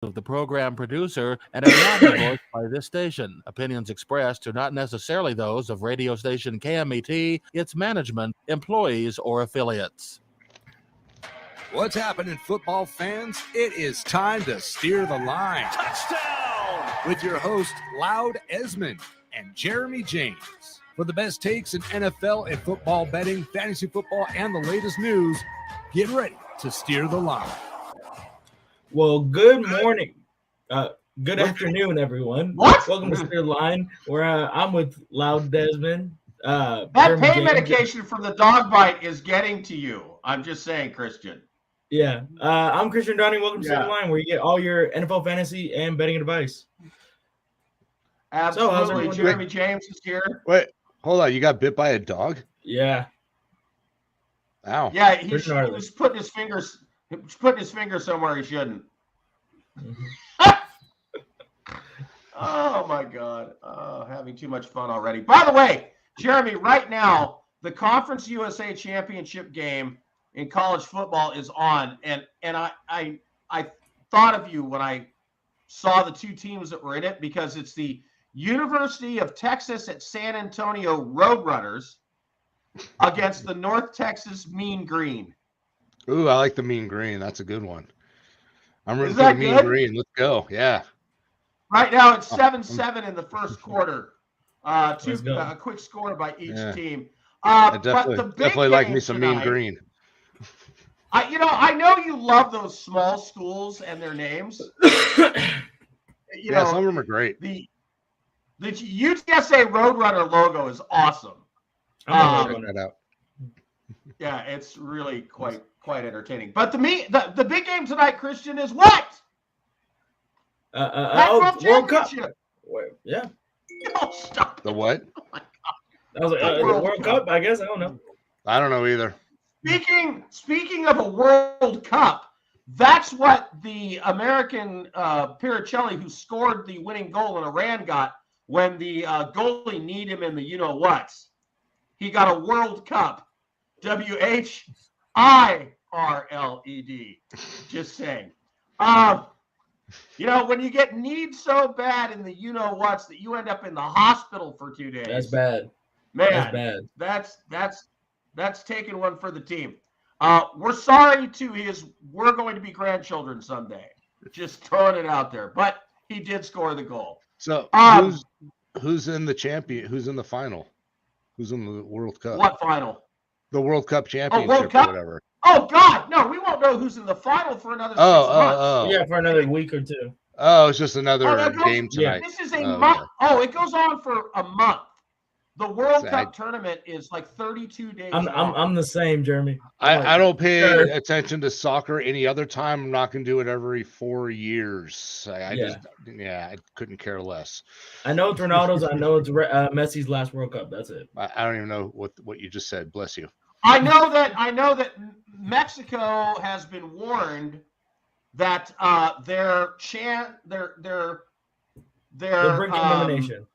of the program producer and are not endorsed by this station. Opinions expressed are not necessarily those of radio station KMET, its management, employees, or affiliates. What's happening, football fans? It is time to steer the line. Touchdown! With your host, Loud Esmond and Jeremy James. For the best takes in NFL and football betting, fantasy football, and the latest news, get ready to steer the line. Well, good morning. Good afternoon, everyone. What? Welcome to Steer the Line, where I'm with Loud Desmond. That Jeremy pain James. medication from the dog bite is getting to you. I'm just saying, Christian. Yeah. I'm Christian Donning. Welcome to Steer the Line, where you get all your NFL fantasy and betting advice. Absolutely. So, Jeremy James is here. Wait, hold on. You got bit by a dog? Yeah. Ow. Yeah, he was putting his finger somewhere he shouldn't. Mm-hmm. Oh, my God. Having too much fun already. By the way, Jeremy, right now, the Conference USA Championship game in college football is on. And I thought of you when I saw the two teams that were in it, because it's the University of Texas at San Antonio Roadrunners against the North Texas Mean Green. Ooh, I like the Mean Green. That's a good one. I'm rooting for the Mean Green. Let's go. Yeah. Right now it's 7-7 in the first quarter. A quick score by each team. I definitely like me some tonight, Mean Green. I know you love those small schools and their names. Some of them are great. The UTSA Roadrunner logo is awesome. I'm going to check that out. Yeah, it's really quite entertaining. But the big game tonight, Christian, is what? World Cup. Yeah. Oh, stop. The what? Oh my God. I was like, the World Cup, I guess. I don't know. I don't know either. Speaking of a World Cup, that's what the American Piricelli, who scored the winning goal in Iran, got when the goalie kneed him in the you-know-whats. He got a World Cup. WHIRLED. Just saying. When you get kneed so bad in the you-know-whats that you end up in the hospital for 2 days. That's bad. Man, that's bad. That's taking one for the team. We're sorry to we're going to be grandchildren someday. Just throwing it out there. But he did score the goal. So who's in the champion? Who's in the final? Who's in the World Cup? What final? The World Cup championship World Cup? or whatever. Oh God, no! We won't know who's in the final for another 6 months. Yeah, for another week or two. Oh, it's just another game tonight. This is a month. Okay. It goes on for a month. The World Cup tournament is like 32 days. I'm the same, Jeremy. I don't pay attention to soccer any other time. I'm not going to do it every 4 years. I couldn't care less. I know it's Ronaldo's. I know it's Messi's last World Cup. That's it. I don't even know what you just said. Bless you. I know that Mexico has been warned that their bringing elimination.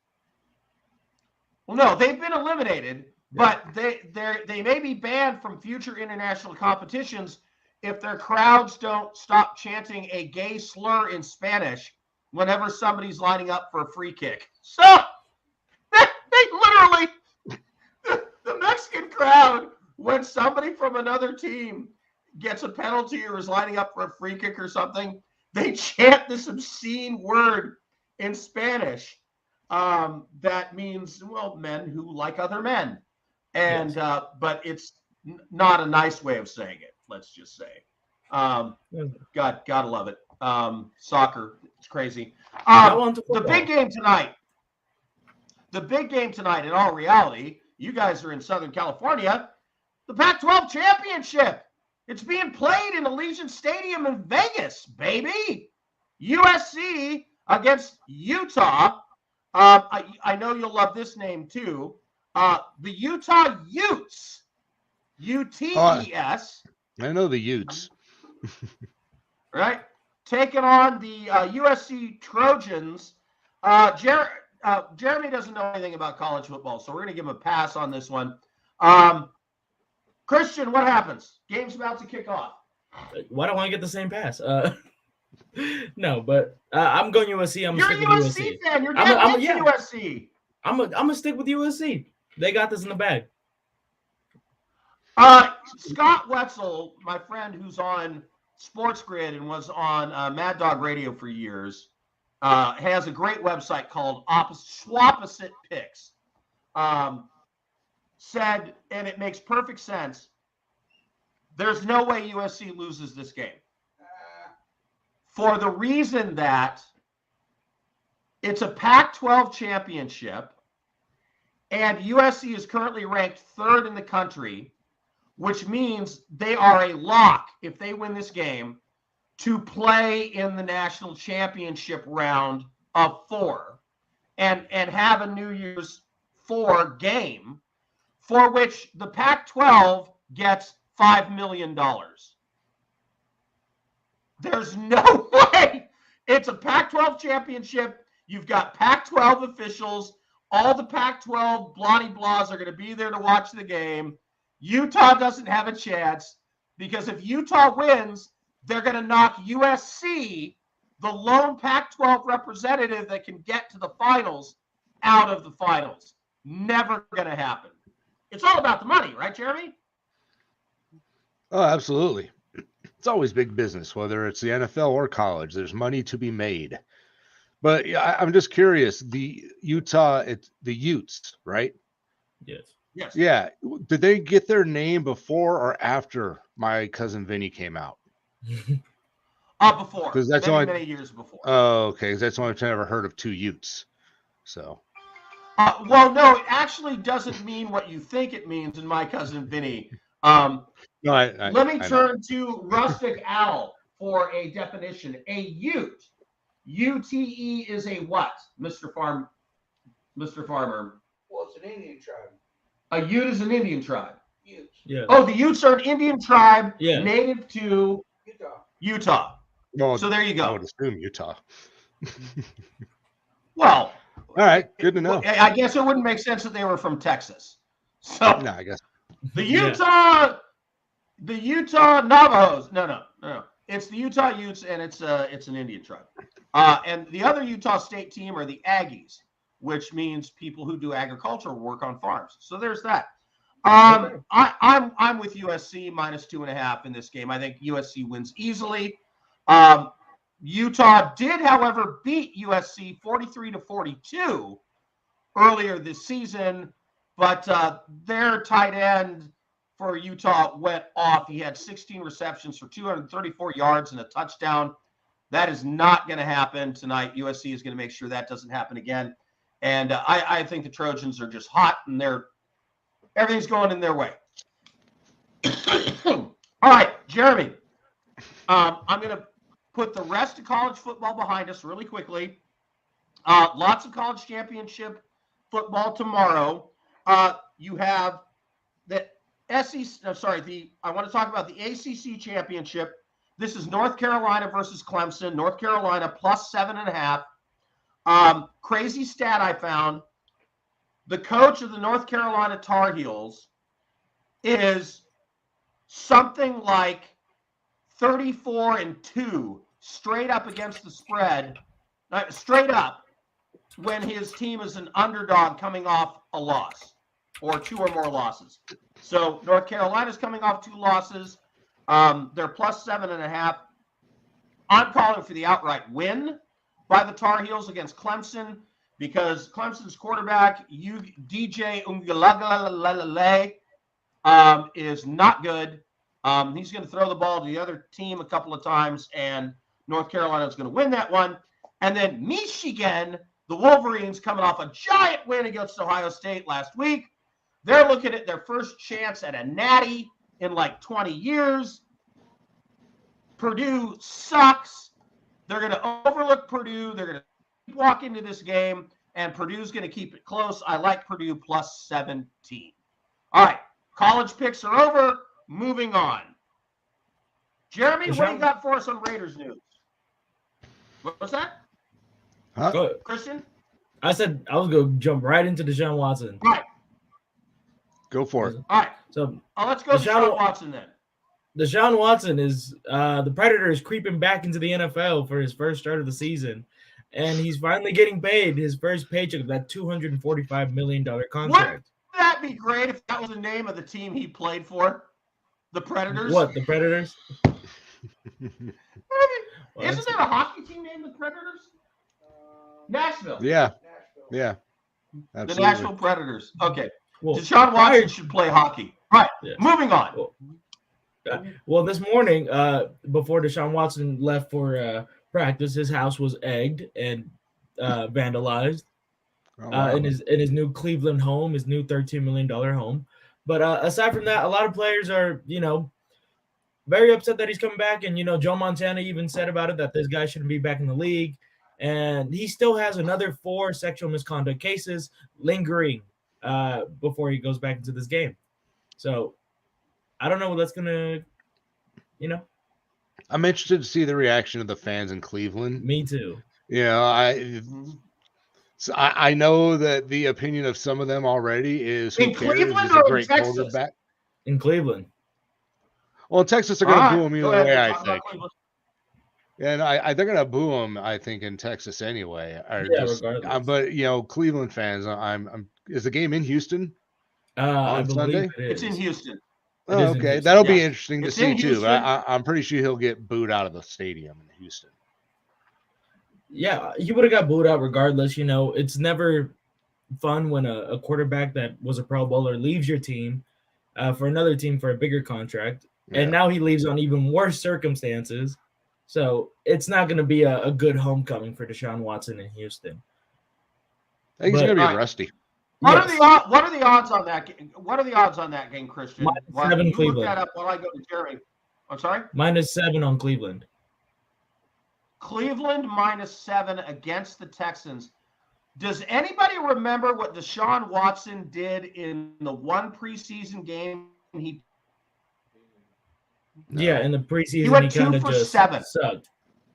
Well, no, they've been eliminated, but they may be banned from future international competitions if their crowds don't stop chanting a gay slur in Spanish whenever somebody's lining up for a free kick. So they literally, the Mexican crowd, when somebody from another team gets a penalty or is lining up for a free kick or something, they chant this obscene word in Spanish. That means, men who like other men. And, but it's not a nice way of saying it, let's just say. Gotta love it. Soccer, it's crazy. The big game tonight, in all reality, you guys are in Southern California, the Pac-12 championship. It's being played in Allegiant Stadium in Vegas, baby. USC against Utah. I know you'll love this name too. The Utah Utes. UTES. I know the Utes. Right? Taking on the USC Trojans. Jeremy doesn't know anything about college football, so we're going to give him a pass on this one. Christian, what happens? Game's about to kick off. Why don't I get the same pass? No, but I'm going USC. I'm You're gonna a stick USC with USC. fan. You're getting into USC. I'm gonna stick with USC. They got this in the bag. Scott Wetzel, my friend who's on Sports Grid and was on Mad Dog Radio for years, has a great website called Swapposite Picks. Said, and it makes perfect sense, there's no way USC loses this game. For the reason that it's a Pac-12 championship, and USC is currently ranked 3rd in the country, which means they are a lock, if they win this game, to play in the national championship round of 4 and have a New Year's 4 game, for which the Pac-12 gets $5 million. There's no way. It's a Pac-12 championship. You've got Pac-12 officials. All the Pac-12 blahs are going to be there to watch the game. Utah doesn't have a chance because if Utah wins, they're going to knock USC, the lone Pac-12 representative that can get to the finals, out of the finals. Never going to happen. It's all about the money, right, Jeremy? Oh, absolutely. It's always big business, whether it's the NFL or college. There's money to be made. But yeah, I'm just curious. The Utah, it's the Utes, right? Yes. Yes. Yeah. Did they get their name before or after My Cousin Vinny came out? Before. Because that's many years before. Oh, okay. Because that's the only time I've ever heard of 2 Utes. So. Well, no, it actually doesn't mean what you think it means in My Cousin Vinny. No, let me turn to Rustic Owl for a definition. A Ute, UTE, is a what, Mr. Farmer? Well, it's an Indian tribe. A Ute is an Indian tribe. Utes. Yeah. Oh, the Utes are an Indian tribe native to Utah. Well, so there you go. I would assume Utah. Well, all right, good to know. I guess it wouldn't make sense that they were from Texas. So no, I guess the Utah Navajos. No. It's the Utah Utes, and it's an Indian tribe. And the other Utah State team are the Aggies, which means people who do agricultural work on farms. So there's that. I'm with USC -2.5 in this game. I think USC wins easily. Utah did, however, beat USC 43-42 earlier this season, but their tight end for Utah went off. He had 16 receptions for 234 yards and a touchdown. That is not going to happen tonight. USC is going to make sure that doesn't happen again. And I think the Trojans are just hot, and everything's going in their way. All right, Jeremy. I'm going to put the rest of college football behind us really quickly. Lots of college championship football tomorrow. You have the I want to talk about the ACC championship. This is North Carolina versus Clemson. North Carolina +7.5. Crazy stat I found. The coach of the North Carolina Tar Heels is something like 34-2 straight up against the spread, straight up, when his team is an underdog coming off a loss or 2 or more losses. So North Carolina's coming off 2 losses. They're +7.5. I'm calling for the outright win by the Tar Heels against Clemson because Clemson's quarterback, DJ Uiagalelei, is not good. He's going to throw the ball to the other team a couple of times, and North Carolina is going to win that one. And then Michigan, the Wolverines, coming off a giant win against Ohio State last week. They're looking at their first chance at a natty in like 20 years. Purdue sucks. They're going to overlook Purdue. They're going to walk into this game, and Purdue's going to keep it close. I like Purdue +17. All right, college picks are over. Moving on. Jeremy, what do you got for us on Raiders news? What's that? Huh? Christian? I said I was going to jump right into Deshaun Watson. All right. Go for it. All right. So let's go to Deshaun Watson then. Deshaun Watson is the Predator is creeping back into the NFL for his first start of the season, and he's finally getting paid his first paycheck of that $245 million contract. Wouldn't that be great if that was the name of the team he played for? The Predators? What, the Predators? Isn't there a hockey team named the Predators? Nashville. Yeah. Absolutely. The Nashville Predators. Okay. Well, Deshaun Watson should play hockey. All right. Yes. Moving on. Well, this morning, before Deshaun Watson left for practice, his house was egged and vandalized in his new Cleveland home, his new $13 million home. But aside from that, a lot of players are, very upset that he's coming back. And, Joe Montana even said about it that this guy shouldn't be back in the league. And he still has another 4 sexual misconduct cases lingering before he goes back into this game. So I don't know what that's going to, I'm interested to see the reaction of the fans in Cleveland. Me too. I know that the opinion of some of them already is in Cleveland or in Texas? Quarterback. In Cleveland. Well, in Texas, they're going to boo him either way, I think. And they're going to boo him, I think, in Texas anyway. Regardless. But Cleveland fans, is the game in Houston on Sunday? It's in Houston. Oh, okay, that'll be interesting to see too. I'm pretty sure he'll get booed out of the stadium in Houston. Yeah, he would have got booed out regardless. It's never fun when a quarterback that was a Pro Bowler leaves your team for another team for a bigger contract, and now he leaves on even worse circumstances. So it's not going to be a good homecoming for Deshaun Watson in Houston. I think he's going to be rusty. What are the odds on that? What are the odds on that game, Christian? -7 you Cleveland. Look that up while I go to Jerry. I'm sorry. -7 on Cleveland. Cleveland -7 against the Texans. Does anybody remember what Deshaun Watson did in the one preseason game? Yeah, in the preseason he went kind 2 of for just 7. sucked.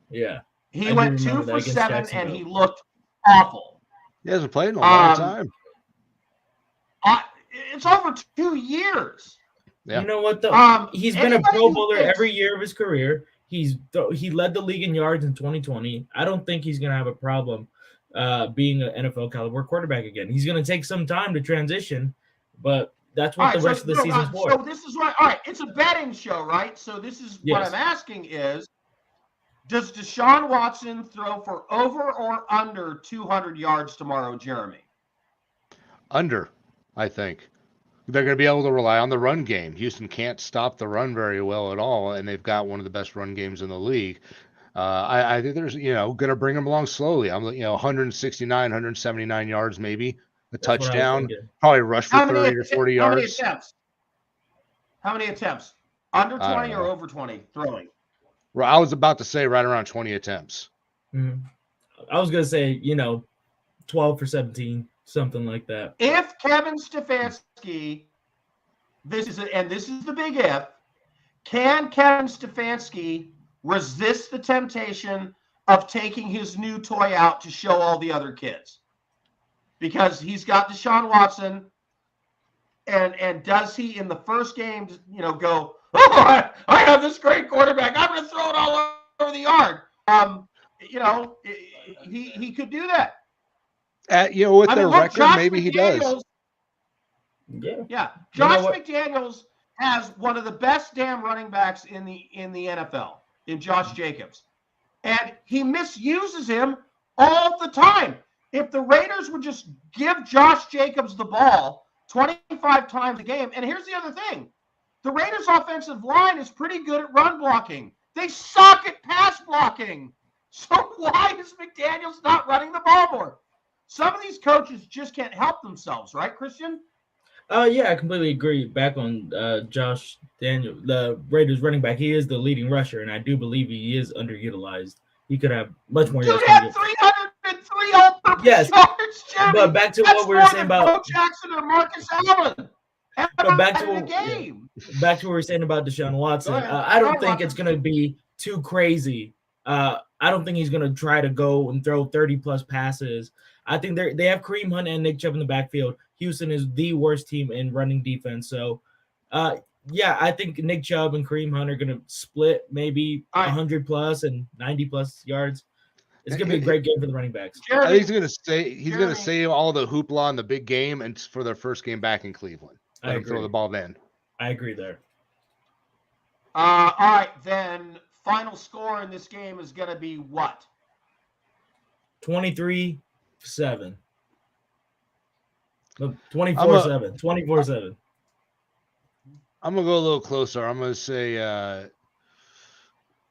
Yeah, he went 2 for 7, and he looked awful. He hasn't played in a long time. It's over 2 years. Yeah. You know what though? He's been a Pro Bowler every year of his career. He led the league in yards in 2020. I don't think he's going to have a problem being an NFL caliber quarterback again. He's going to take some time to transition, but that's what the rest of the season's for. So this is right. All right, it's a betting show, right? So this is what I'm asking is, does Deshaun Watson throw for over or under 200 yards tomorrow, Jeremy? Under, I think. They're going to be able to rely on the run game. Houston can't stop the run very well at all, and they've got one of the best run games in the league. I think there's, going to bring them along slowly. 169, 179 yards maybe, a touchdown, probably rush for 30 or 40 yards. How many attempts? Under 20 or over 20 throwing? Well, I was about to say right around 20 attempts. Mm-hmm. I was going to say, 12 for 17. Something like that. If Kevin Stefanski, this is the big if, can Kevin Stefanski resist the temptation of taking his new toy out to show all the other kids? Because he's got Deshaun Watson, and does he in the first game, go, I have this great quarterback, I'm going to throw it all over the yard. He could do that. With their record, maybe he does. Yeah. Josh McDaniels has one of the best damn running backs in the NFL, in Josh Jacobs. And he misuses him all the time. If the Raiders would just give Josh Jacobs the ball 25 times a game, and here's the other thing. The Raiders' offensive line is pretty good at run blocking. They suck at pass blocking. So why is McDaniels not running the ball more? Some of these coaches just can't help themselves, right, Christian? Yeah, I completely agree. Back on Josh Daniel, the Raiders running back, he is the leading rusher, and I do believe he is underutilized. He could have much more yards. Dude had 303 all-purpose yards, Jeremy. But back to what we were saying about Bo Jackson or Marcus Allen. But back to what we were saying about Deshaun Watson. I don't think it's going to be too crazy. I don't think he's going to try to go and throw 30-plus passes. I think they have Kareem Hunt and Nick Chubb in the backfield. Houston is the worst team in running defense. So Yeah, I think Nick Chubb and Kareem Hunt are going to split maybe 100 plus and 90 plus yards. It's going to be a great game for the running backs. I think he's going to say all the hoopla in the big game and for their first game back in Cleveland. Let him throw the ball then. I agree there. All right, then final score in this game is going to be what? 23-7. No, 24-7. 24-7. I'm going to go a little closer. I'm going to say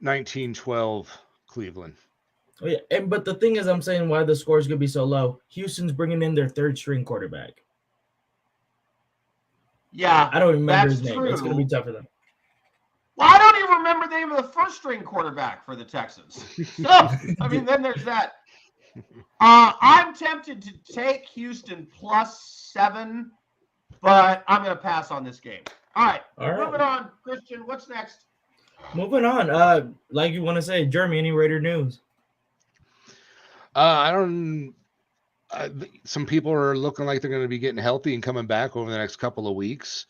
19-12 Cleveland. Oh, yeah. But the thing is, I'm saying why the score is going to be so low. Houston's bringing in their third string quarterback. Yeah. I don't remember his name. True. It's going to be tough for them. Well, I don't even remember the name of the first string quarterback for the Texans. So, I mean, then there's that. I'm tempted to take Houston +7, but I'm going to pass on this game. All right. Moving on. Christian, what's next? Moving on. Like you want to say, Jeremy, any Raider news? Some people are looking like they're going to be getting healthy and coming back over the next couple of weeks.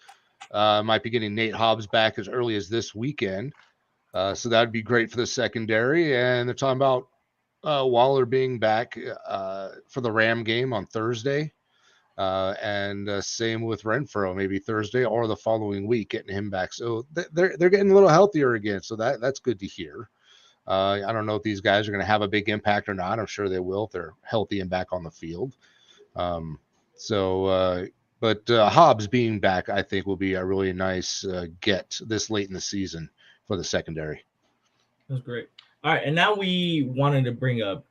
Might be getting Nate Hobbs back as early as this weekend. So that would be great for the secondary. And they're talking about Waller being back for the Ram game on Thursday. And same with Renfro, maybe Thursday or the following week, getting him back. So they're getting a little healthier again. So that's good to hear. I don't know if these guys are going to have a big impact or not. I'm sure they will if they're healthy and back on the field. But Hobbs being back, I think, will be a really nice get this late in the season for the secondary. That's great. All right, and now we wanted to bring up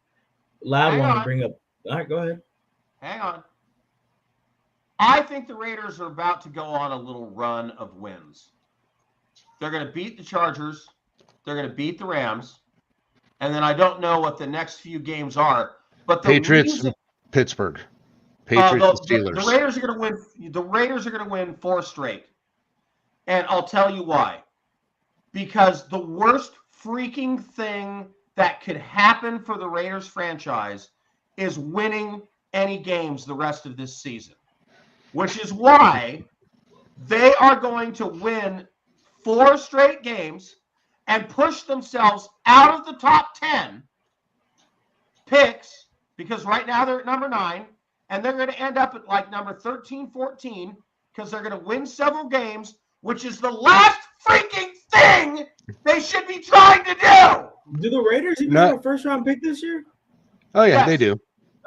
All right, go ahead. Hang on. I think the Raiders are about to go on a little run of wins. They're going to beat the Chargers. They're going to beat the Rams. And then I don't know what the next few games are. But the Patriots, Pittsburgh. Patriots, and Steelers. The Raiders are going to win. The Raiders are going to win 4 straight. And I'll tell you why. Because the worst freaking thing that could happen for the Raiders franchise is winning any games the rest of this season. Which is why they are going to win 4 straight games and push themselves out of the top 10 picks, because right now they're at number 9, and they're going to end up at like number 13, 14, because they're going to win several games, which is the last freaking thing they should be trying to do. Do the Raiders even have a first-round pick this year? Oh, yeah, they do.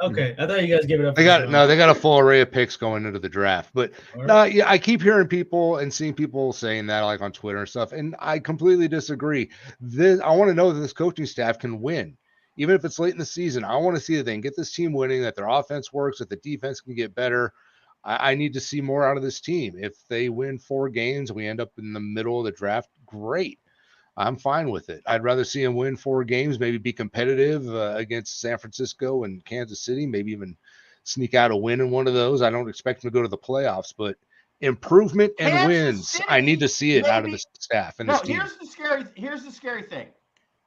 Okay, I thought you guys gave it up. They got a full array of picks going into the draft. But yeah, I keep hearing people and seeing people saying that like on Twitter and stuff, and I completely disagree. I want to know that this coaching staff can win, even if it's late in the season. I want to see that they can get this team winning, that their offense works, that the defense can get better. I need to see more out of this team. If they win 4 games, we end up in the middle of the draft. Great. I'm fine with it. I'd rather see them win 4 games, maybe be competitive against San Francisco and Kansas City, maybe even sneak out a win in one of those. I don't expect them to go to the playoffs, but improvement and Kansas wins, City, I need to see it out of the staff and this team. Here's the scary thing.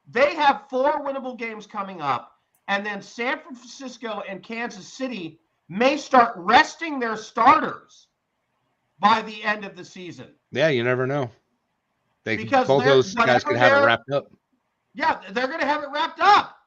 They have 4 winnable games coming up, and then San Francisco and Kansas City may start resting their starters by the end of the season. Yeah, you never know. Both those guys could have it wrapped up. Yeah, they're going to have it wrapped up.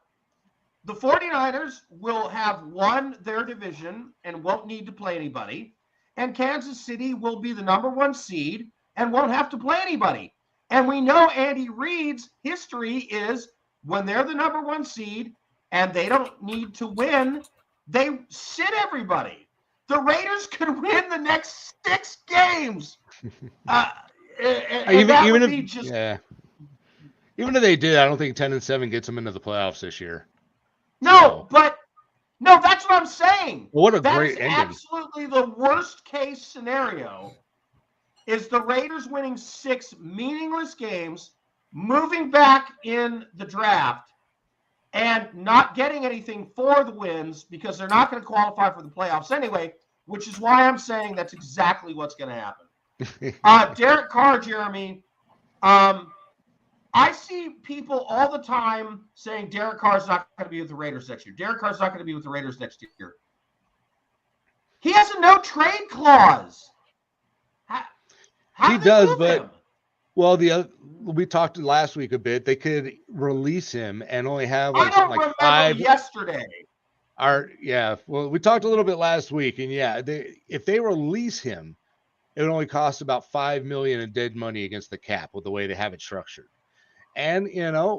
The 49ers will have won their division and won't need to play anybody. And Kansas City will be the number 1 seed and won't have to play anybody. And we know Andy Reid's history is when they're the number 1 seed and they don't need to win, they sit everybody. The Raiders could win the next 6 games. Even if they did, I don't think 10-7 gets them into the playoffs this year. No, that's what I'm saying. What a great ending! Absolutely, the worst case scenario is the Raiders winning 6 meaningless games, moving back in the draft, and not getting anything for the wins because they're not going to qualify for the playoffs anyway. Which is why I'm saying that's exactly what's going to happen. Derek Carr, Jeremy, I see people all the time saying Derek Carr's not going to be with the Raiders next year. Derek Carr's not going to be with the Raiders next year. He has a no-trade clause. How He do they does, move but him? well, we talked last week a bit. They could release him and only have I like something don't like remember 5. yesterday. Well, we talked a little bit last week, and if they release him, it would only cost about $5 million in dead money against the cap with the way they have it structured. And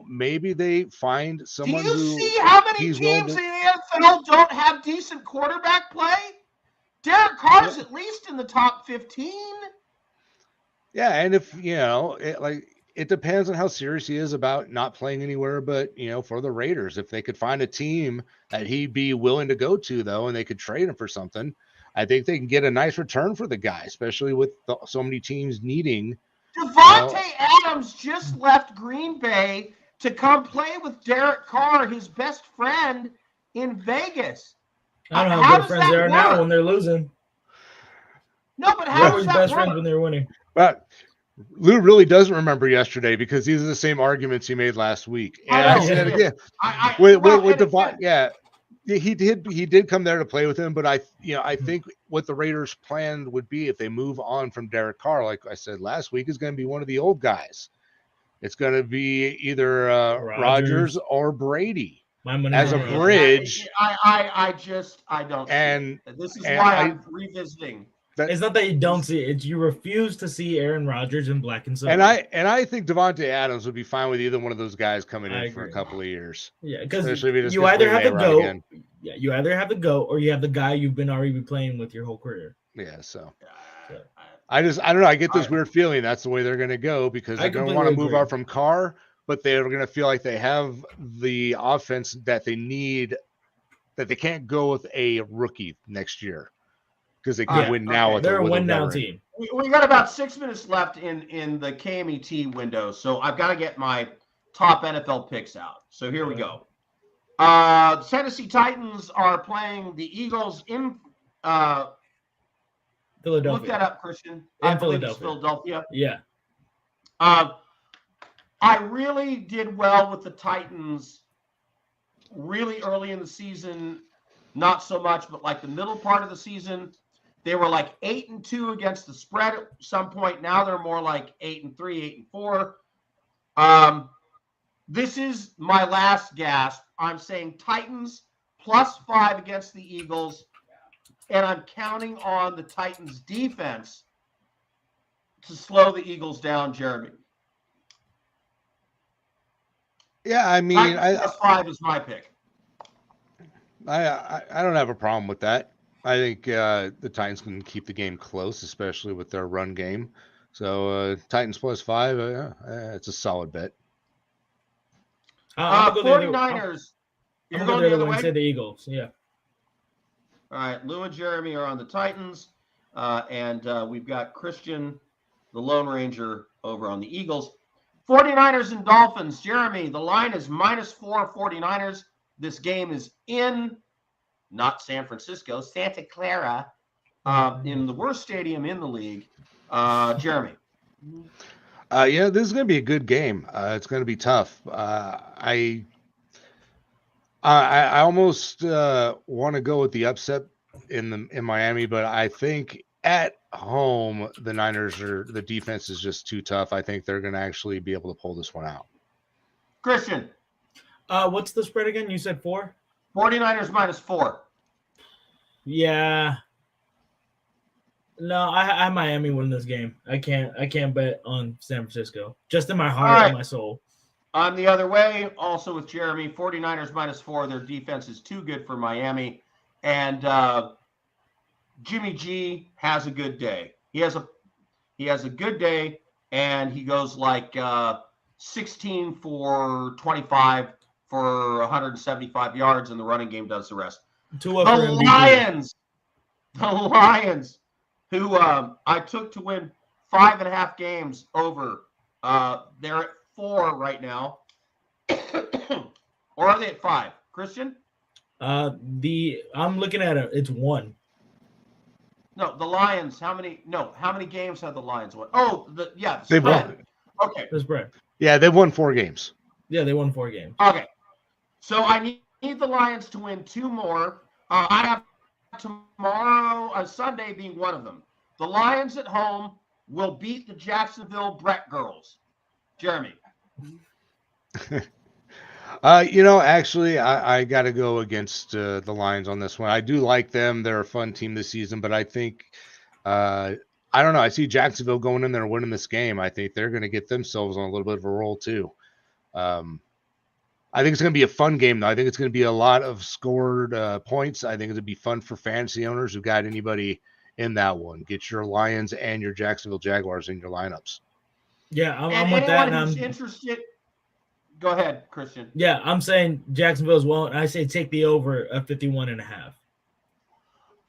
maybe they find Do someone you who see how many he's willing teams to. in the NFL don't have decent quarterback play? Derek Carr's at least in the top 15. Yeah, and if it depends on how serious he is about not playing anywhere, but for the Raiders, if they could find a team that he'd be willing to go to, though, and they could trade him for something, I think they can get a nice return for the guy, especially with so many teams needing. Devontae Adams just left Green Bay to come play with Derek Carr, his best friend, in Vegas. I don't know How how good does friends that they are now work? when they're losing. No, but They're how does always that best work? friends when they're winning. But Lou really doesn't remember yesterday because these are the same arguments he made last week. And I said it again. With Devon, he did come there to play with him, but I think what the Raiders' plan would be if they move on from Derek Carr, like I said last week, is going to be one of the old guys. It's going to be either Rodgers or Brady as a bridge. I don't see it. This is why I'm revisiting. It's not that you don't see it; it's you refuse to see Aaron Rodgers in black and silver. And I think Devontae Adams would be fine with either one of those guys coming in for a couple of years. Yeah, because you either have the GOAT. Again. Yeah, you either have the GOAT or you have the guy you've been already playing with your whole career. Yeah, so I don't know. I get this weird feeling that's the way they're going to go because they're going to want to move out from Carr, but they're going to feel like they have the offense that they need, that they can't go with a rookie next year. Because they can win now. They're a win-now team. We got about 6 minutes left in the KMET window, so I've got to get my top NFL picks out. So here we go. Tennessee Titans are playing the Eagles in Philadelphia. Look that up, Christian. I believe it's Philadelphia. Yeah. I really did well with the Titans really early in the season. Not so much, but like the middle part of the season, they were like 8-2 against the spread at some point. Now they're more like 8-3, 8-4. This is my last gasp. I'm saying Titans +5 against the Eagles, and I'm counting on the Titans defense to slow the Eagles down, Jeremy. Yeah, I mean, +5 is my pick. I don't have a problem with that. I think the Titans can keep the game close, especially with their run game. So Titans +5, it's a solid bet. 49ers. You're going the other way? Say the Eagles, yeah. All right, Lou and Jeremy are on the Titans, and we've got Christian, the Lone Ranger, over on the Eagles. 49ers and Dolphins. Jeremy, the line is -4 49ers. This game is in, not San Francisco, Santa Clara, in the worst stadium in the league. Jeremy. Yeah, this is going to be a good game. It's going to be tough. I almost want to go with the upset in Miami, but I think at home the the defense is just too tough. I think they're going to actually be able to pull this one out. Christian. What's the spread again? You said 4? 49ers -4. Yeah. No, I have Miami win this game. I can't bet on San Francisco. Just in my heart and my soul. I'm the other way, also with Jeremy. 49ers -4. Their defense is too good for Miami. And Jimmy G has a good day. He has a good day, and he goes like 16 for 25 for 175 yards, and the running game does the rest. The Lions, who I took to win 5.5 games over. They're at 4 right now. Or are they at 5? Christian? I'm looking at it. It's 1. No, the Lions. How many games have the Lions won? Oh, they've won. Okay. The spread. Yeah, they've won 4 games. Yeah, they won 4 games. Okay. So I need the Lions to win 2 more. I have tomorrow, Sunday being one of them. The Lions at home will beat the Jacksonville Brett girls? Jeremy. Actually, I got to go against the Lions on this one. I do like them. They're a fun team this season, but I think, I don't know. I see Jacksonville going in there and winning this game. I think they're going to get themselves on a little bit of a roll too. I think it's going to be a fun game, though. I think it's going to be a lot of scored points. I think it's going to be fun for fantasy owners who got anybody in that one. Get your Lions and your Jacksonville Jaguars in your lineups. Yeah, I'm with that. And I'm interested. Go ahead, Christian. Yeah, I'm saying Jacksonville as well. And I say take the over of 51.5.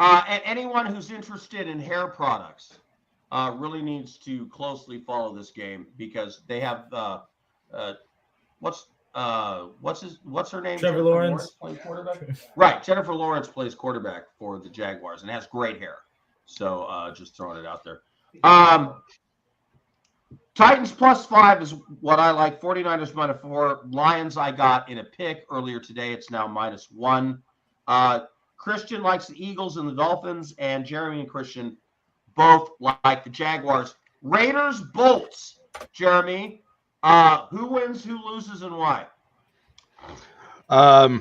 And anyone who's interested in hair products really needs to closely follow this game because they have what's her name? Trevor Lawrence plays quarterback. Right, Jennifer Lawrence plays quarterback for the Jaguars and has great hair. So just throwing it out there. Titans +5 is what I like. 49ers -4. Lions I got in a pick earlier today. It's now -1. Christian likes the Eagles and the Dolphins, and Jeremy and Christian both like the Jaguars. Raiders Bolts. Jeremy, who wins, who loses, and why? I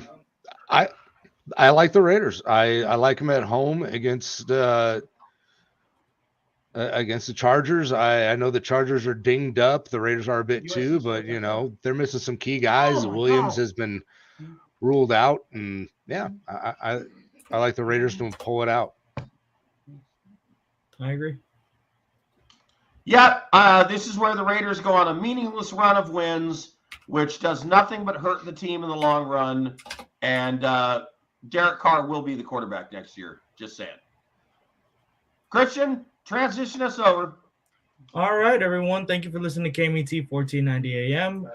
like the Raiders. I like them at home against the Chargers. I know the Chargers are dinged up. The Raiders are a bit too, but they're missing some key guys. Williams has been ruled out, and I like the Raiders to pull it out. I agree. Yep, this is where the Raiders go on a meaningless run of wins, which does nothing but hurt the team in the long run. And Derek Carr will be the quarterback next year. Just saying. Christian, transition us over. All right, everyone. Thank you for listening to KMET 1490 AM.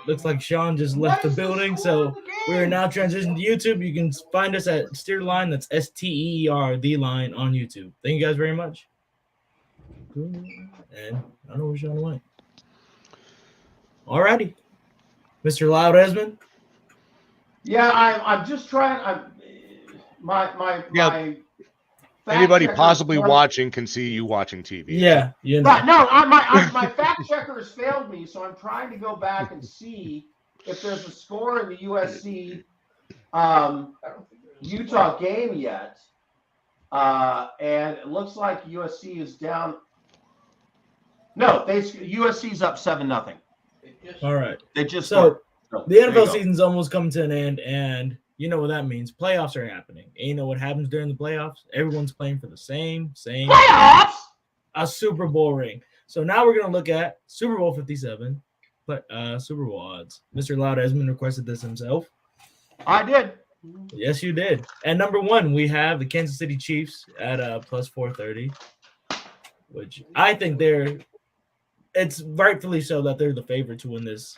Looks like Sean just left the building, so we are now transitioning to YouTube. You can find us at Steer the Line. That's STEER, the line on YouTube. Thank you guys very much. And I don't know where Sean went. All righty. Mr. Loud Esmond. Yeah, I'm just trying. My anybody possibly watching can see you watching TV. Yeah, Right, no, my fact checker has failed me, so I'm trying to go back and see if there's a score in the USC Utah game yet. And it looks like USC is down. No, USC's up 7-0. All right. They just the NFL season's almost coming to an end, and you know what that means. Playoffs are happening. And you know what happens during the playoffs? Everyone's playing for the same playoffs. A Super Bowl ring. So now we're gonna look at Super Bowl 57, but Super Bowl odds. Mr. Loud Esmond requested this himself. I did. Yes, you did. And number one, we have the Kansas City Chiefs at +430, which I think it's rightfully so that they're the favorite to win this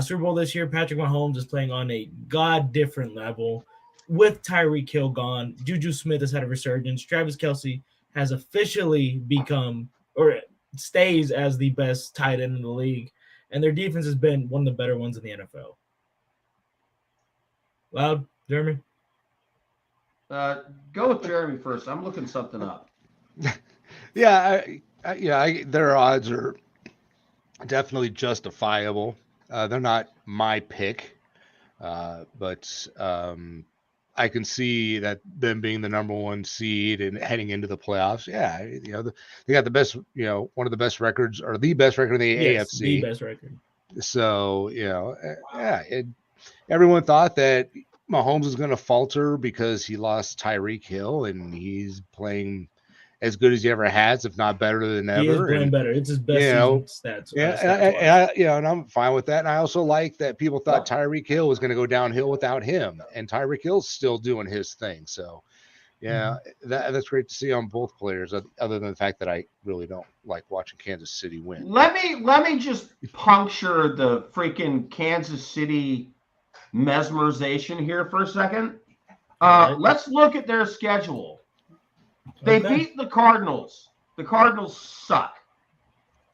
Super Bowl this year. Patrick Mahomes is playing on a different level with Tyreek Hill gone. Juju Smith has had a resurgence. Travis Kelce has officially become or stays as the best tight end in the league. And their defense has been one of the better ones in the NFL. Loud, Jeremy? Go with Jeremy first. I'm looking something up. Their odds are definitely justifiable. They're not my pick, but I can see that them being the number one seed and heading into the playoffs. Yeah, they got the best, one of the best records or the best record in the AFC. The best record. So, everyone thought that Mahomes was going to falter because he lost Tyreek Hill and he's playing as good as he ever has, if not better than ever. He is playing better. It's his best stats. And I'm fine with that. And I also like that people thought Tyreek Hill was going to go downhill without him, and Tyreek Hill's still doing his thing. So, that's great to see on both players. Other than the fact that I really don't like watching Kansas City win. Let me just puncture the freaking Kansas City mesmerization here for a second. Let's look at their schedule. They beat the Cardinals. The Cardinals suck.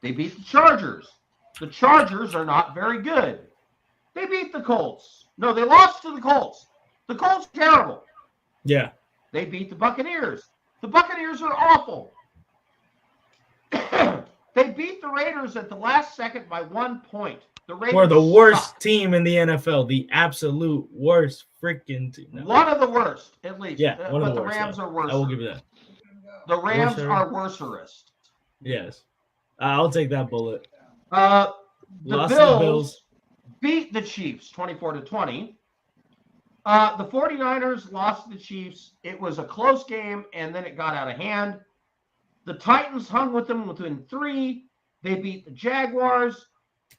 They beat the Chargers. The Chargers are not very good. They beat the Colts. No, they lost to the Colts. The Colts are terrible. Yeah. They beat the Buccaneers. The Buccaneers are awful. They beat the Raiders at the last second by 1 point. The Raiders were the worst suck. team in the NFL, the absolute worst freaking team. No. One of the worst, at least. Yeah, one of the worst. Rams are worse. I will give you that. The Rams Worser. are worserest. Yes. I'll take that bullet. The Lost Bills, to the Bills beat the Chiefs 24-20. The 49ers lost to the Chiefs. It was a close game, and then it got out of hand. The Titans hung with them within 3. They beat the Jaguars.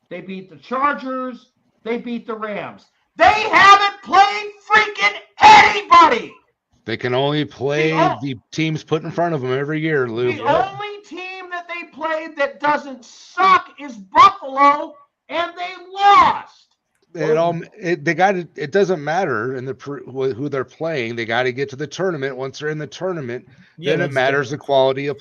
They beat the Chargers. They beat the Rams. They haven't played freaking anybody. They can only play the teams put in front of them every year, Lou. The only team that they played that doesn't suck is Buffalo, and they lost. It doesn't matter who they're playing. They got to get to the tournament. Once they're in the tournament, then it matters the quality of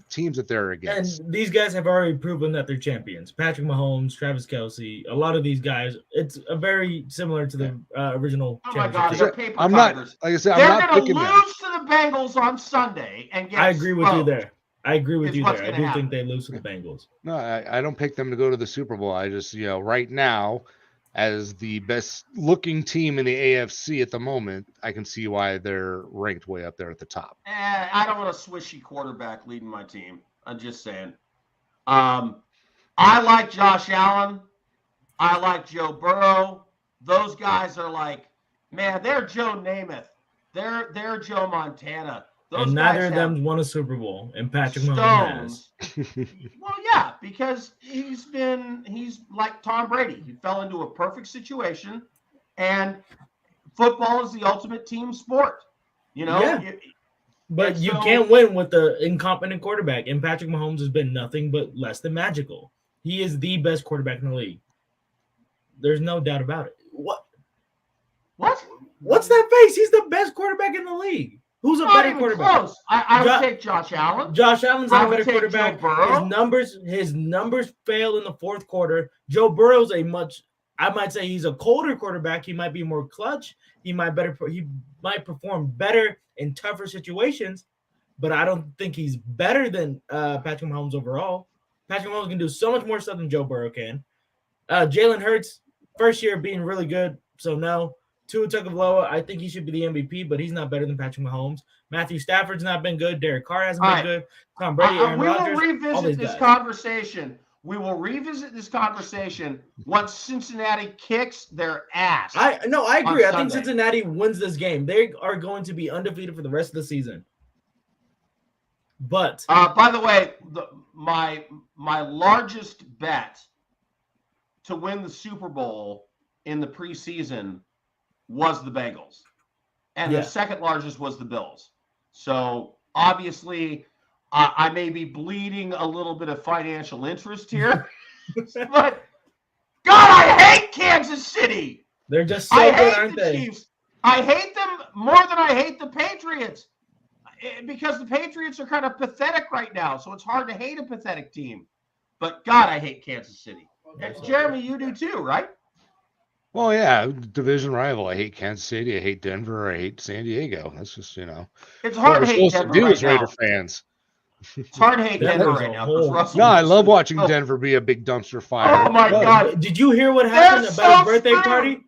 teams that they're against. And these guys have already proven that they're champions. Patrick Mahomes, Travis Kelce, a lot of these guys. It's very similar to the original. Oh my God, championship. they're paper I'm not. tigers. Like I said, They're I'm not going to picking lose them. to the Bengals on Sunday and get I agree with you smoked. there. I agree with It's you what's there. I gonna do happen. think they lose to the Bengals. No, I don't pick them to go to the Super Bowl. I just, right now, as the best looking team in the AFC at the moment, I can see why they're ranked way up there at the top. I don't want a swishy quarterback leading my team. I'm just saying. I like Josh Allen. I like Joe Burrow. Those guys are like, man, they're Joe Namath. They're Joe Montana. Those And neither guys of have them won a Super Bowl, and Patrick Mahomes has. stones. Well, yeah, because he's like Tom Brady. He fell into a perfect situation, and football is the ultimate team sport. Yeah. But you can't win with the incompetent quarterback, and Patrick Mahomes has been nothing but less than magical. He is the best quarterback in the league. There's no doubt about it. What? What's that face? He's the best quarterback in the league. Who's a better quarterback? Close. I would take Josh Allen. Josh Allen's not a better quarterback. Joe Burrow. His numbers fail in the fourth quarter. Joe Burrow's I might say he's a colder quarterback. He might be more clutch. He might perform better in tougher situations, but I don't think he's better than Patrick Mahomes overall. Patrick Mahomes can do so much more stuff than Joe Burrow can. Jalen Hurts, first year being really good, so no. Tua Tagovailoa, I think he should be the MVP, but he's not better than Patrick Mahomes. Matthew Stafford's not been good. Derek Carr hasn't been good. Tom Brady, Aaron Rodgers, we will revisit this conversation. We will revisit this conversation once Cincinnati kicks their ass. I agree. I think Cincinnati wins this game. They are going to be undefeated for the rest of the season. But by the way, my largest bet to win the Super Bowl in the preseason was the Bengals, and the second largest was the Bills. So obviously, I may be bleeding a little bit of financial interest here, but God, I hate Kansas City. They're just so good, aren't they? Chiefs. I hate them more than I hate the Patriots, because the Patriots are kind of pathetic right now. So it's hard to hate a pathetic team. But God, I hate Kansas City. And Jeremy, you do too, right? Well, yeah, division rival. I hate Kansas City. I hate Denver. I hate San Diego. That's just, It's hard to hate Denver right now. Raider fans. It's hard to hate Denver right now. No, I love watching Denver be a big dumpster fire. Oh my God! Did you hear what happened about his birthday party?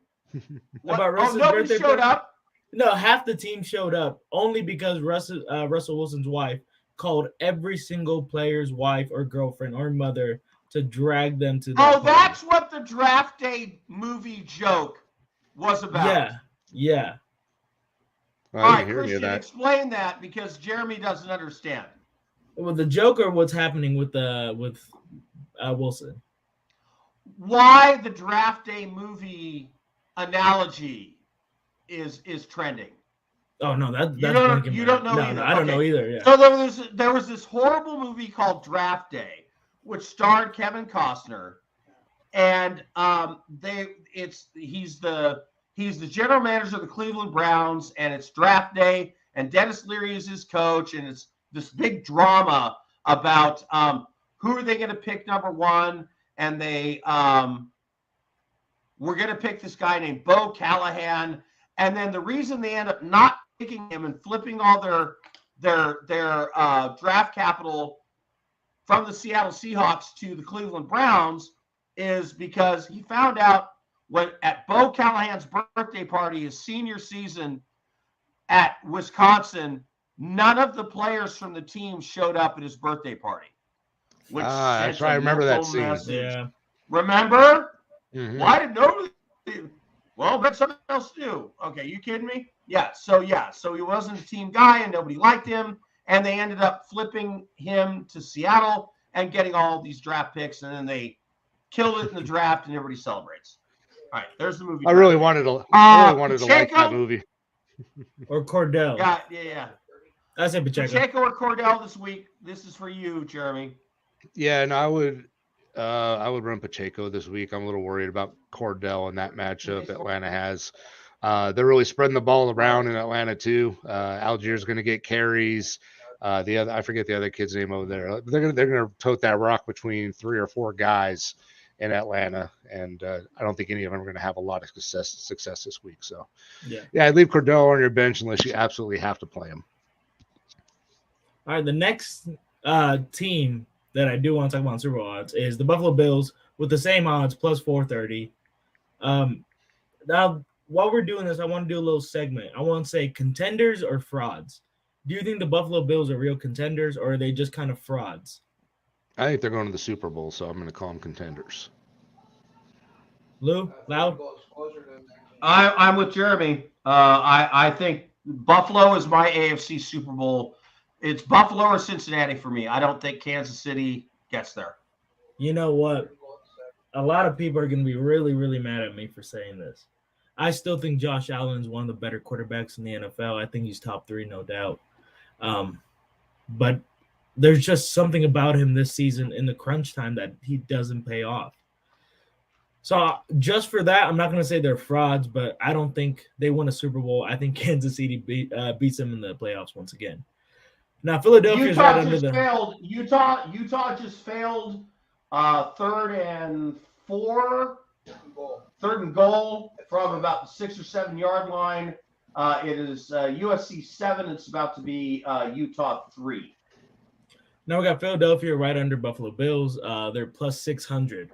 About Russell's birthday showed up. No, half the team showed up only because Russell Wilson's wife called every single player's wife or girlfriend or mother to drag them to. That's what the draft day movie joke was about. Yeah. All right, Christian, explain that because Jeremy doesn't understand. Well, the joke or what's happening with Wilson? Why the draft day movie analogy is trending? Oh no, that's you don't know either. No, I don't know either. Yeah. So there was this horrible movie called Draft Day, which starred Kevin Costner, and he's the general manager of the Cleveland Browns, and it's draft day, and Dennis Leary is his coach, and it's this big drama about who are they going to pick number one, and they we're going to pick this guy named Bo Callahan, and then the reason they end up not picking him and flipping all their draft capital from the Seattle Seahawks to the Cleveland Browns is because he found out at Bo Callahan's birthday party, his senior season at Wisconsin, none of the players from the team showed up at his birthday party. That's right. I remember that scene. Message. Yeah. Remember? Mhm. Well, I didn't know. Well, but something else knew. Okay, you kidding me? Yeah. So he wasn't a team guy, and nobody liked him, and they ended up flipping him to Seattle and getting all these draft picks, and then they killed it in the draft, and everybody celebrates. All right, there's the movie. I really wanted to like that movie. Or Cordell. Yeah. I said Pacheco. Pacheco or Cordell this week. This is for you, Jeremy. Yeah, and I would run Pacheco this week. I'm a little worried about Cordell in that matchup Atlanta has. They're really spreading the ball around in Atlanta too. Algier's going to get carries. I forget the other kid's name over there. They're gonna tote that rock between 3 or 4 guys in Atlanta, and I don't think any of them are going to have a lot of success this week. So yeah, I'd leave Cordell on your bench unless you absolutely have to play him. All right, the next team that I do want to talk about on Super Bowl odds is the Buffalo Bills with the same odds, plus 430. Now, while we're doing this, I want to do a little segment. I want to say contenders or frauds. Do you think the Buffalo Bills are real contenders, or are they just kind of frauds? I think they're going to the Super Bowl, so I'm going to call them contenders. Lou, Loud? I'm with Jeremy. I think Buffalo is my AFC Super Bowl. It's Buffalo or Cincinnati for me. I don't think Kansas City gets there. You know what? A lot of people are going to be really, really mad at me for saying this. I still think Josh Allen is one of the better quarterbacks in the NFL. I think he's top 3, no doubt. But there's just something about him this season in the crunch time that he doesn't pay off. So just for that, I'm not going to say they're frauds, but I don't think they win a Super Bowl. I think Kansas City beats them in the playoffs once again. Now, Philadelphia is right under them. Utah just failed 3rd and 4. 3rd and goal from about the 6 or 7 yard line. It is USC 7. It's about to be Utah 3. Now we got Philadelphia right under Buffalo Bills. They're plus 600.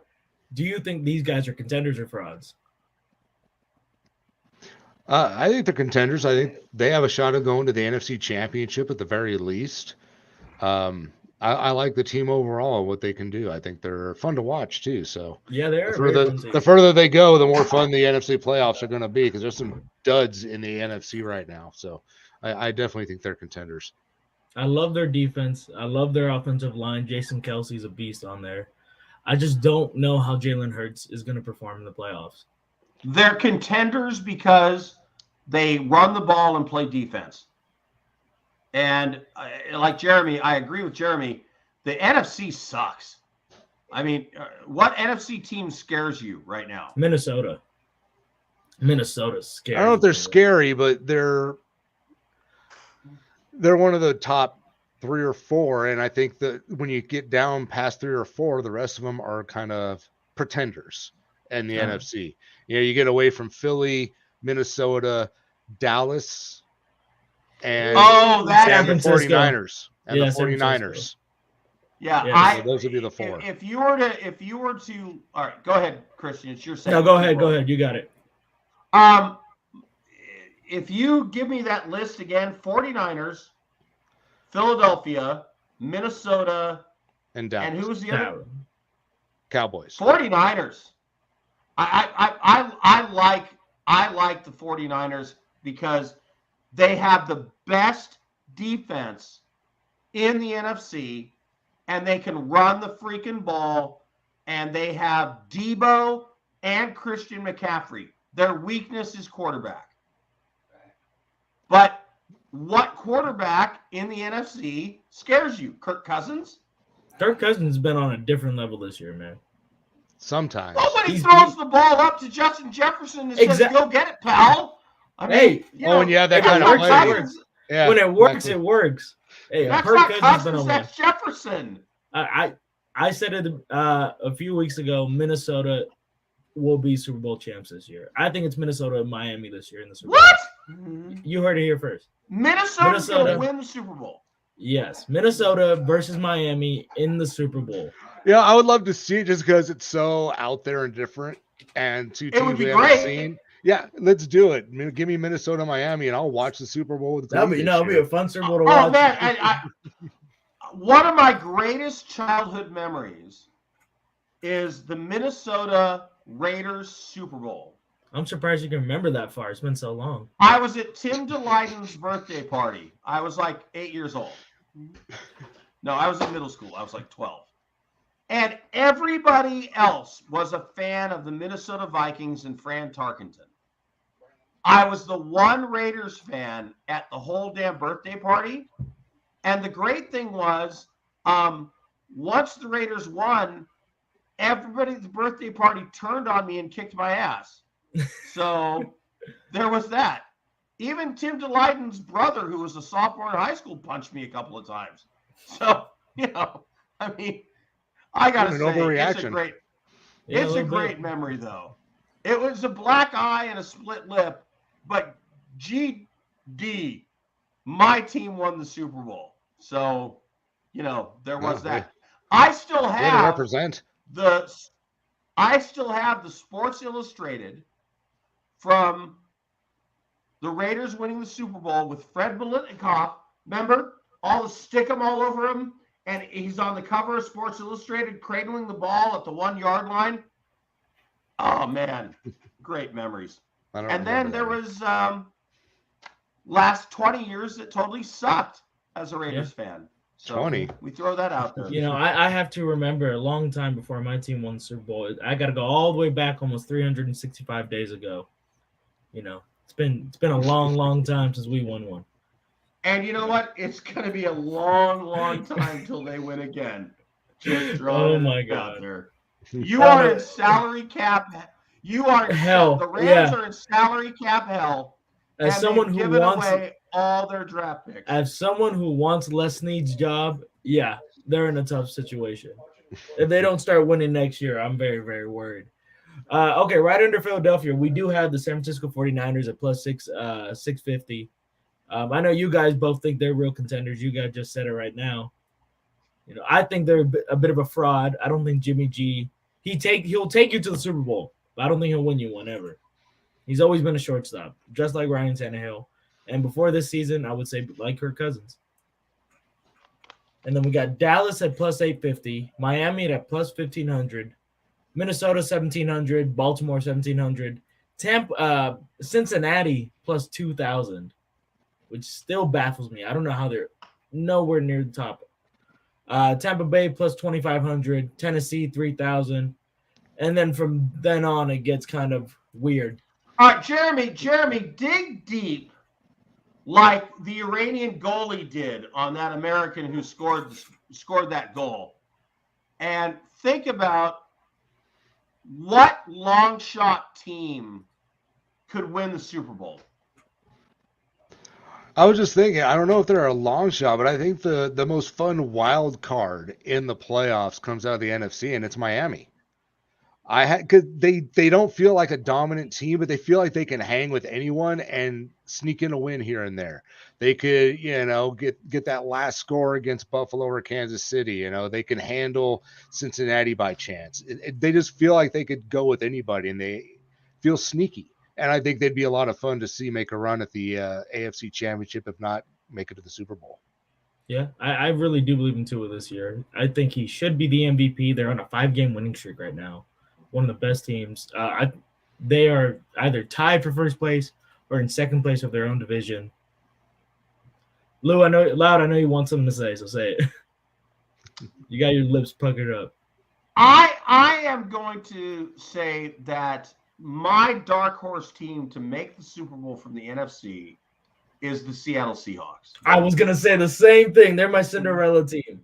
Do you think these guys are contenders or frauds? I think they're contenders. I think they have a shot of going to the NFC Championship at the very least. I like the team overall, what they can do. I think they're fun to watch too. So yeah, they're the further they go, the more fun the NFC playoffs are going to be because there's some duds in the NFC right now. So I definitely think they're contenders. I love their defense. I love their offensive line. Jason Kelsey's a beast on there. I just don't know how Jalen Hurts is going to perform in the playoffs. They're contenders because they run the ball and play defense. And like Jeremy, I agree with Jeremy. The NFC sucks. I mean, what NFC team scares you right now? Minnesota's scary. I don't know if they're scary, but they're one of the top 3 or 4. And I think that when you get down past 3 or 4, the rest of them are kind of pretenders in the NFC. You know, you get away from Philly, Minnesota, Dallas, and the 49ers. And the 49ers. Yeah, those would be the 4. If you were to, all right, go ahead, Christian. It's your second. No, go ahead. You got it. If you give me that list again, 49ers, Philadelphia, Minnesota, and Dallas. And who was the other? Cowboys. 49ers. I like the 49ers because they have the best defense in the NFC, and they can run the freaking ball, and they have Debo and Christian McCaffrey. Their weakness is quarterback. But what quarterback in the NFC scares you? Kirk Cousins? Kirk Cousins has been on a different level this year, man. Sometimes. Nobody throws the ball up to Justin Jefferson and says, go get it, pal. I mean, when you have that kind of play. Yeah, when it works, it works. Hey, that's not Cousins, that's Jefferson. I said it a few weeks ago, Minnesota will be Super Bowl champs this year. I think it's Minnesota and Miami this year in the Super Bowl. What? You heard it here first. Minnesota's going to win the Super Bowl. Yes, Minnesota versus Miami in the Super Bowl. Yeah, I would love to see it just because it's so out there and different, and two It would teams be we haven't great. seen. Yeah, let's do it. Give me Minnesota, Miami, and I'll watch the Super Bowl with Glee this That'll be year. a fun Super Bowl to Oh watch. man, one of my greatest childhood memories is the Minnesota Raiders Super Bowl. I'm surprised you can remember that far. It's been so long. I was at Tim DeLayden's birthday party. I was like 8 years old. No, I was in middle school. I was like 12. And everybody else was a fan of the Minnesota Vikings and Fran Tarkenton. I was the one Raiders fan at the whole damn birthday party. And the great thing was, once the Raiders won, everybody at the birthday party turned on me and kicked my ass. So there was that. Even Tim DeLayden's brother, who was a sophomore in high school, punched me a couple of times. So, I mean, I got to say, it's a great memory, though. It was a black eye and a split lip, but GD, my team won the Super Bowl. So, there was that. I still have the Sports Illustrated from the Raiders winning the Super Bowl with Fred Biletnikoff. Remember? All the stick 'em all over him. And he's on the cover of Sports Illustrated cradling the ball at the 1 yard line. Oh, man. Great memories. And then there was last 20 years that totally sucked as a Raiders fan. So 20. We throw that out there. I have to remember a long time before my team won the Super Bowl. I got to go all the way back almost 365 days ago. It's been a long, long time since we won one. And you know what? It's going to be a long, long time till they win again. Just oh my God! There. You are in salary cap. You are in hell. The Rams are in salary cap hell. As someone who wants away all their draft picks. As someone who wants Les Snead's job, yeah, they're in a tough situation. If they don't start winning next year, I'm very, very worried. Okay, right under Philadelphia, we do have the San Francisco 49ers at plus 650. I know you guys both think they're real contenders. You guys just said it right now. I think they're a bit of a fraud. I don't think Jimmy G, he'll take you to the Super Bowl, but I don't think he'll win you one ever. He's always been a shortstop, just like Ryan Tannehill. And before this season, I would say like Kirk Cousins. And then we got Dallas at plus 850, Miami at plus 1,500, Minnesota 1,700, Baltimore 1,700, Cincinnati plus 2,000, which still baffles me. I don't know how they're nowhere near the top. Tampa Bay plus 2,500, Tennessee 3,000, and then from then on it gets kind of weird. All right, Jeremy, dig deep like the Iranian goalie did on that American who scored that goal, and think about what long shot team could win the Super Bowl. I was just thinking, I don't know if they're a long shot, but I think the most fun wild card in the playoffs comes out of the NFC, and it's Miami. Because they don't feel like a dominant team, but they feel like they can hang with anyone and sneak in a win here and there. They could, get that last score against Buffalo or Kansas City. They can handle Cincinnati by chance. They just feel like they could go with anybody, and they feel sneaky. And I think they'd be a lot of fun to see make a run at the AFC Championship, if not make it to the Super Bowl. Yeah, I really do believe in Tua this year. I think he should be the MVP. They're on a 5-game winning streak right now. One of the best teams. They are either tied for first place or in second place of their own division. Lou, I know you want something to say, so say it. You got your lips puckered up. I am going to say that my dark horse team to make the Super Bowl from the NFC is the Seattle Seahawks. I was going to say the same thing. They're my Cinderella team.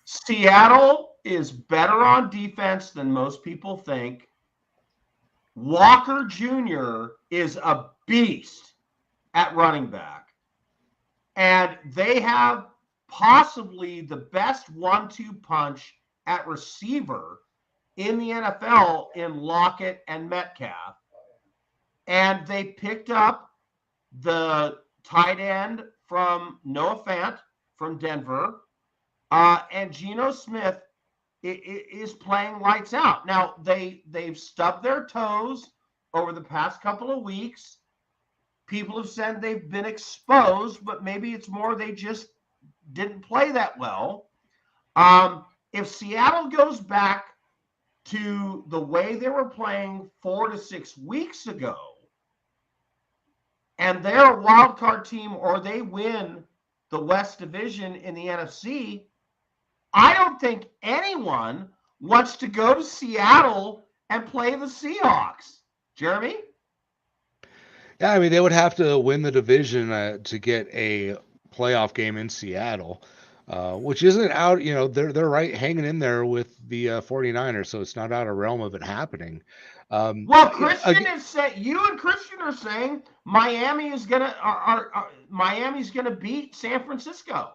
Seattle is better on defense than most people think. Walker Jr. is a beast at running back. And they have possibly the best 1-2 punch at receiver in the NFL in Lockett and Metcalf. And they picked up the tight end from Noah Fant from Denver, and Geno Smith is playing lights out. Now, they've stubbed their toes over the past couple of weeks. People have said they've been exposed, but maybe it's more they just didn't play that well. If Seattle goes back to the way they were playing 4 to 6 weeks ago, and they're a wild card team, or they win the West Division in the NFC, I don't think anyone wants to go to Seattle and play the Seahawks. Jeremy? Yeah, I mean, they would have to win the division to get a playoff game in Seattle, which isn't out. They're right hanging in there with the 49ers, so it's not out of realm of it happening. Well, Christian is saying, you and Christian are saying Miami's gonna beat San Francisco.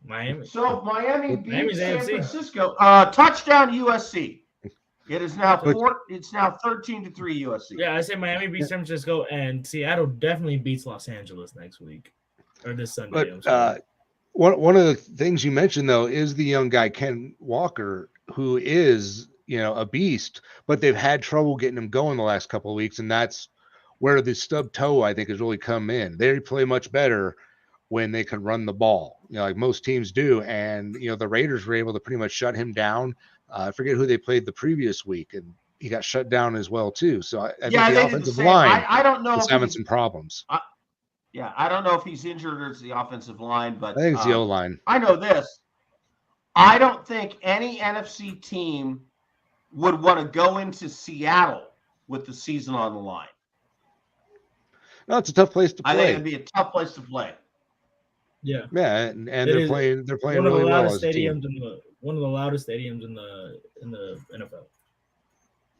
Miami. So Miami beats San AFC. Francisco. Touchdown USC. It is now It's now 13-3 USC. Yeah, I say Miami beats San Francisco, and Seattle definitely beats Los Angeles next week or this Sunday. But one of the things you mentioned though is the young guy Ken Walker, who is a beast, but they've had trouble getting him going the last couple of weeks, and that's where the stub toe I think has really come in. They play much better when they can run the ball, like most teams do, and the Raiders were able to pretty much shut him down. I forget who they played the previous week, and he got shut down as well too. So I think the offensive line I don't know is having some problems. I don't know if he's injured or it's the offensive line, but I think it's the O-line. I know this. I don't think any NFC team would want to go into Seattle with the season on the line. No, it's a tough place to play. I think it'd be a tough place to play. Yeah, and they're playing really well as a team. One of the loudest stadiums in the NFL.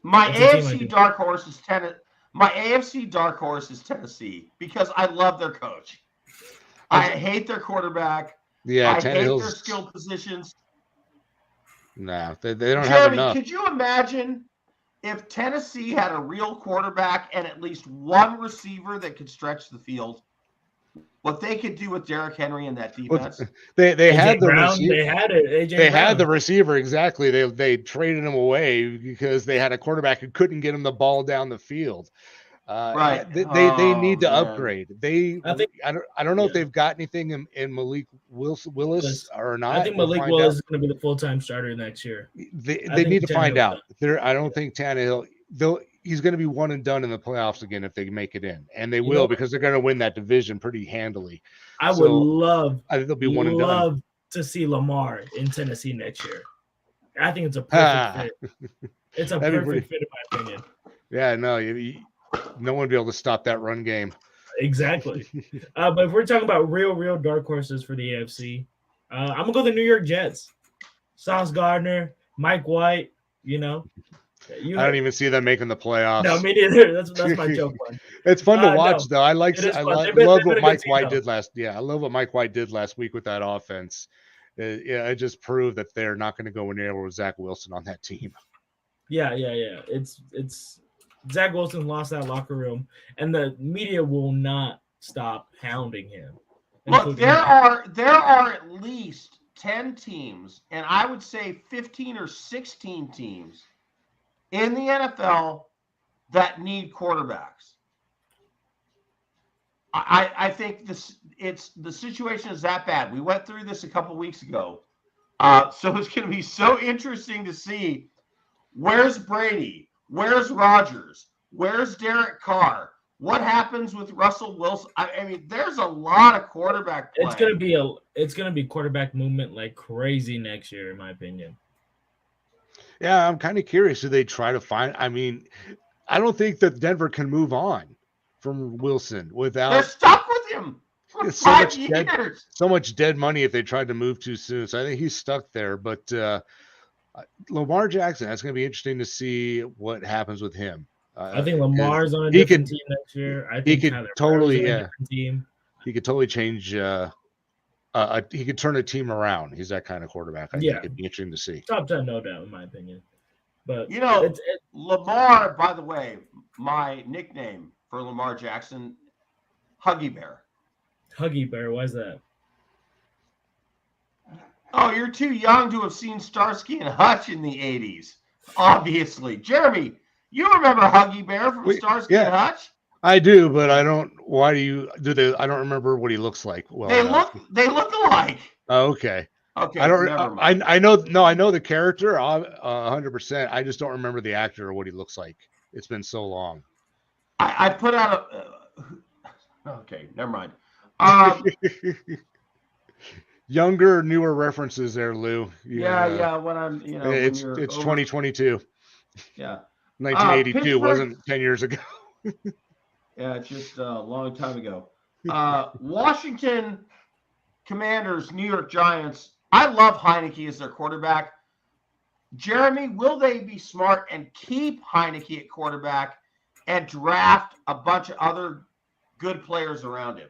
My AFC dark horse is Tennessee because I love their coach. I hate their quarterback. Yeah, I hate their skill positions. No, they don't have Jeremy, enough. could you imagine if Tennessee had a real quarterback and at least one receiver that could stretch the field? What they could do with Derrick Henry in that defense. They had the receiver. They had it. They had the receiver, exactly. They traded him away because they had a quarterback who couldn't get him the ball down the field. Right. They need to upgrade. I don't know if they've got anything in Malik Willis or not. I think Malik Willis is going to be the full-time starter next year. They need to find out. I don't think Tannehill he's going to be one and done in the playoffs again if they make it in, and they will because they're going to win that division pretty handily. I think they'll be one and done. Love to see Lamar in Tennessee next year. I think it's a perfect fit. It's a perfect fit in my opinion. Yeah, no, no one will be able to stop that run game. Exactly. But if we're talking about real dark horses for the AFC, I'm gonna go the New York Jets. Sauce Gardner, Mike White. I don't even see them making the playoffs. No, me neither. That's my joke one. It's fun to watch, though. I love what Mike White did last. Yeah, I love what Mike White did last week with that offense. It just proved that they're not going to go anywhere with Zach Wilson on that team. Yeah. It's Zach Wilson lost that locker room, and the media will not stop hounding him. Look, there are at least 10 teams, and I would say 15 or 16 teams in the NFL that need quarterbacks. I think the situation is that bad. We went through this a couple weeks ago. So it's going to be so interesting to see where's Brady, where's Rodgers, where's Derek Carr, what happens with Russell Wilson. I mean, there's a lot of quarterback play. It's gonna be quarterback movement like crazy next year, in my opinion. Yeah, I'm kind of curious. Do they try to find? I mean, I don't think that Denver can move on from Wilson without. They're stuck with him for 5 years. So much dead money if they tried to move too soon. So I think he's stuck there. But Lamar Jackson, that's going to be interesting to see what happens with him. I think Lamar's on a different team next year. I think he could totally, team. He could totally change. He could turn a team around. He's that kind of quarterback. I think it'd be interesting to see. Top 10, no doubt, in my opinion. But Lamar, by the way, my nickname for Lamar Jackson Huggy Bear. Huggy Bear, why is that? Oh, you're too young to have seen Starsky and Hutch in the 80s. Obviously. Jeremy, you remember Huggy Bear from Starsky and Hutch? I do, but I don't. Why do they? I don't remember what he looks like. Well, they look alike. Oh, okay. Okay. I don't. Never mind. I know. No, I know the character 100%. I just don't remember the actor or what he looks like. It's been so long. I put out a. Okay, never mind. Younger, newer references there, Lou. Yeah. When I'm, it's 2022. Yeah. 1982 wasn't 10 years ago. Yeah, it's just a long time ago. Washington Commanders, New York Giants. I love Heineke as their quarterback. Jeremy, will they be smart and keep Heineke at quarterback and draft a bunch of other good players around him?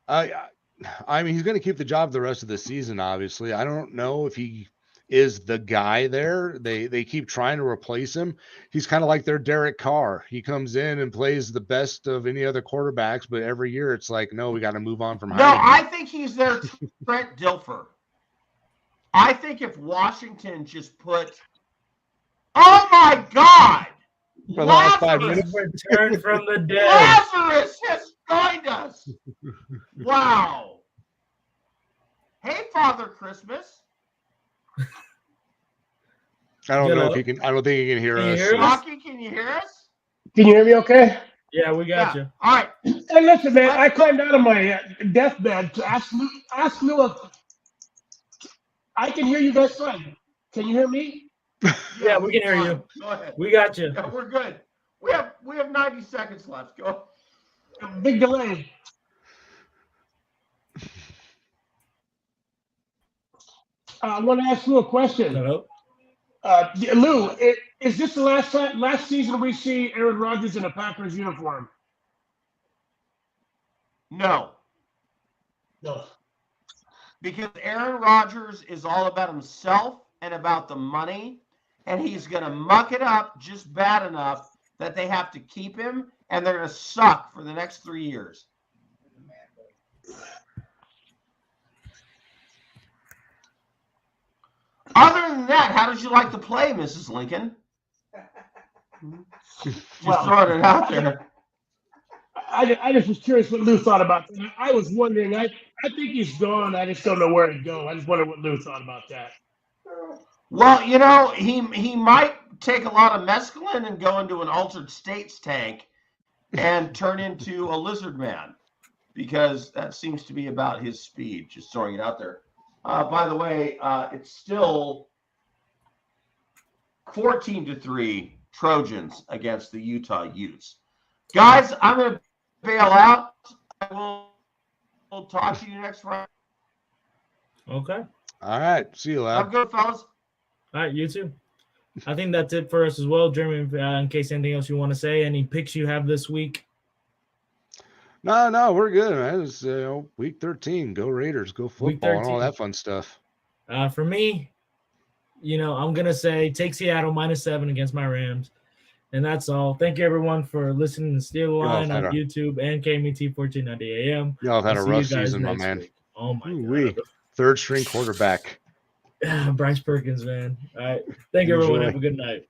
I mean, he's going to keep the job the rest of the season, obviously. I don't know if he is the guy there. They keep trying to replace him. He's kind of like their Derek Carr. He comes in and plays the best of any other quarterbacks, but every year it's like, no, we got to move on from Heineke. No, I think he's their Trent Dilfer. I think if Washington just put, oh my God, For the last 5 minutes. Return from the dead. Lazarus has joined us. Wow. Hey, Father Christmas. I don't know if he can. I don't think he can hear us. Rocky, can you hear us? Can you hear me okay? Yeah, we got you. All right. Hey, listen, man, I climbed out of my deathbed to ask Lou. I can hear you guys fine. Can you hear me? Yeah, we can hear you. Go ahead. We got you. Yeah, we're good. We have 90 seconds left. Go. Big delay. I want to ask Lou a question. Hello? Lou, is this the last season we see Aaron Rodgers in a Packers uniform? No. Because Aaron Rodgers is all about himself and about the money, and he's going to muck it up just bad enough that they have to keep him, and they're going to suck for the next 3 years. Other than that, how did you like the play, Mrs. Lincoln? Just throwing it out there. I just was curious what Lou thought about that. I was wondering. I think he's gone. I just don't know where to go. I just wonder what Lou thought about that. Well, he might take a lot of mescaline and go into an altered states tank and turn into a lizard man, because that seems to be about his speed. Just throwing it out there. By the way, it's still 14-3 Trojans against the Utah Utes. Guys, I'm going to bail out. We'll talk to you next Friday. Okay. All right. See you, lad. Have good, fellas. All right, you too. I think that's it for us as well. Jeremy, in case anything else you want to say, any picks you have this week? No, we're good, man. It's week 13. Go Raiders, go football, and all that fun stuff. For me, I'm gonna say take Seattle -7 against my Rams, and that's all. Thank you everyone for listening to Steal the Line on YouTube and KMET 1490 AM. Y'all have had a rough season, my man. Week. Oh my God. Third string quarterback. Bryce Perkins, man. All right. Thank you, everyone. Have a good night.